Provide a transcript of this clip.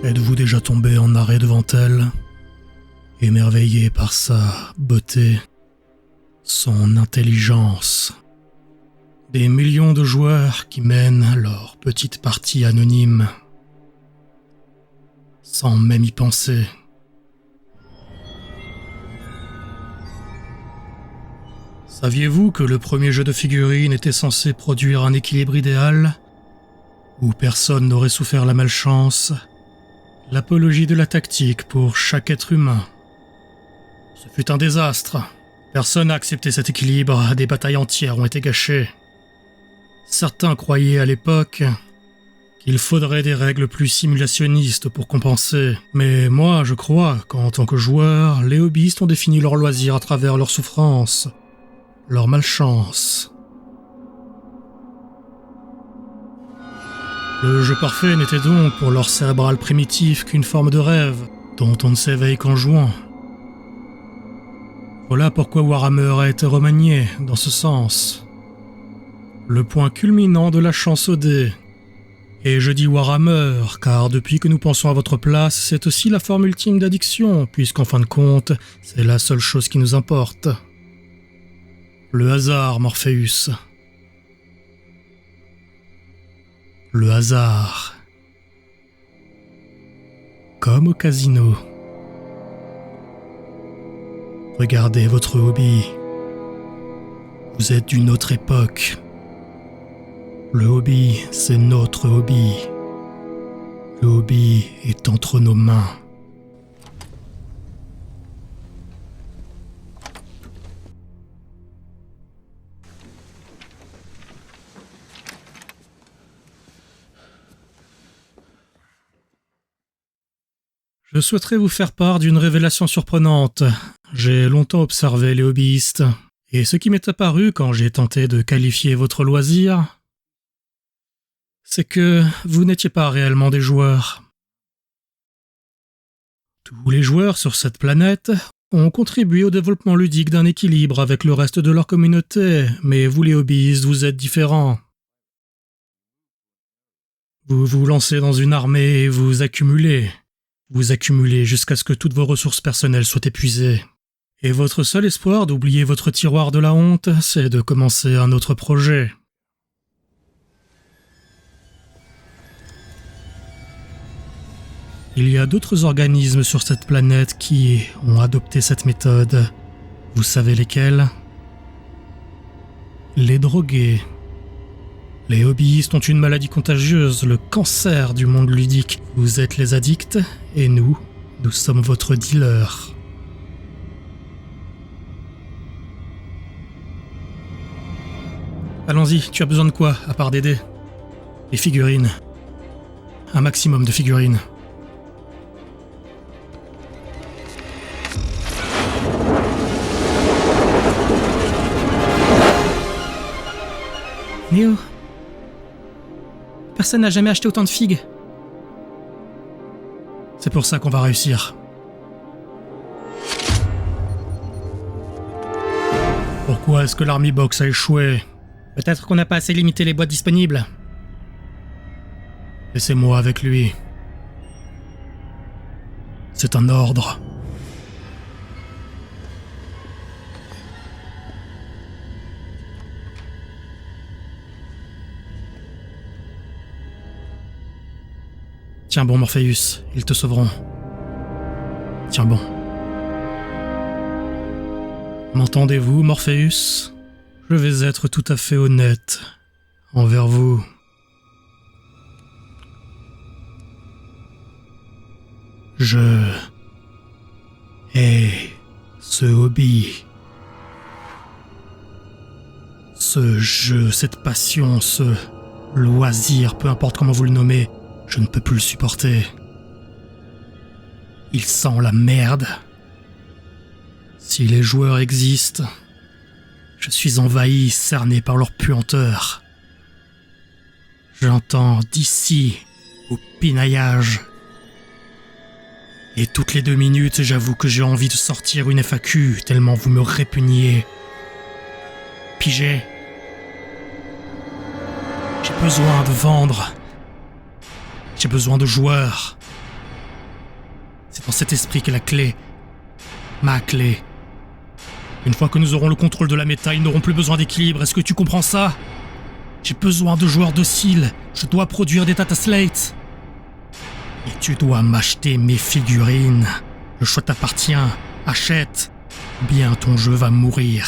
Êtes-vous déjà tombé en arrêt devant elle, émerveillé par sa beauté, son intelligence? Des millions de joueurs qui mènent leur petite partie anonyme, sans même y penser. Saviez-vous que le premier jeu de figurines était censé produire un équilibre idéal, où personne n'aurait souffert la malchance, l'apologie de la tactique pour chaque être humain? Ce fut un désastre. Personne n'a accepté cet équilibre, des batailles entières ont été gâchées. Certains croyaient à l'époque qu'il faudrait des règles plus simulationnistes pour compenser. Mais moi, je crois qu'en tant que joueur, les hobbyistes ont défini leur loisir à travers leur souffrance, leur malchance. Le jeu parfait n'était donc pour leur cérébral primitif qu'une forme de rêve dont on ne s'éveille qu'en jouant. Voilà pourquoi Warhammer a été remanié dans ce sens. Le point culminant de la chance au dé. Et je dis Warhammer, car depuis que nous pensons à votre place, c'est aussi la forme ultime d'addiction, puisqu'en fin de compte, c'est la seule chose qui nous importe. Le hasard, Morpheus. Le hasard. Comme au casino. Regardez votre hobby. Vous êtes d'une autre époque. Le hobby, c'est notre hobby. Le hobby est entre nos mains. Je souhaiterais vous faire part d'une révélation surprenante. J'ai longtemps observé les hobbyistes, et ce qui m'est apparu quand j'ai tenté de qualifier votre loisir, c'est que vous n'étiez pas réellement des joueurs. Tous les joueurs sur cette planète ont contribué au développement ludique d'un équilibre avec le reste de leur communauté, mais vous les hobbyistes, vous êtes différents. Vous vous lancez dans une armée et vous accumulez. Vous accumulez jusqu'à ce que toutes vos ressources personnelles soient épuisées. Et votre seul espoir d'oublier votre tiroir de la honte, c'est de commencer un autre projet. Il y a d'autres organismes sur cette planète qui ont adopté cette méthode. Vous savez lesquels? Les drogués. Les hobbyistes ont une maladie contagieuse, le cancer du monde ludique. Vous êtes les addicts, et nous sommes votre dealer. Allons-y, tu as besoin de quoi, à part des dés? Des figurines. Un maximum de figurines. Néo, personne n'a jamais acheté autant de figues. C'est pour ça qu'on va réussir. Pourquoi est-ce que l'Army Box a échoué? Peut-être qu'on n'a pas assez limité les boîtes disponibles. Laissez-moi avec lui. C'est un ordre. Tiens bon, Morpheus, ils te sauveront. Tiens bon. M'entendez-vous, Morpheus? Je vais être tout à fait honnête envers vous. Je hais ce hobby. Ce jeu, cette passion, ce loisir, peu importe comment vous le nommez, je ne peux plus le supporter. Il sent la merde. Si les joueurs existent, je suis envahi, cerné par leur puanteur. J'entends d'ici au pinaillage. Et toutes les 2 minutes, j'avoue que j'ai envie de sortir une FAQ, tellement vous me répugniez. Pigé. J'ai besoin de vendre. J'ai besoin de joueurs. dans cet esprit qu'est la clé. Ma clé. Une fois que nous aurons le contrôle de la méta, ils n'auront plus besoin d'équilibre. Est-ce que tu comprends ça? J'ai besoin de joueurs dociles. Je dois produire des data slates. Et tu dois m'acheter mes figurines. Le choix t'appartient. Achète. Ou bien ton jeu va mourir.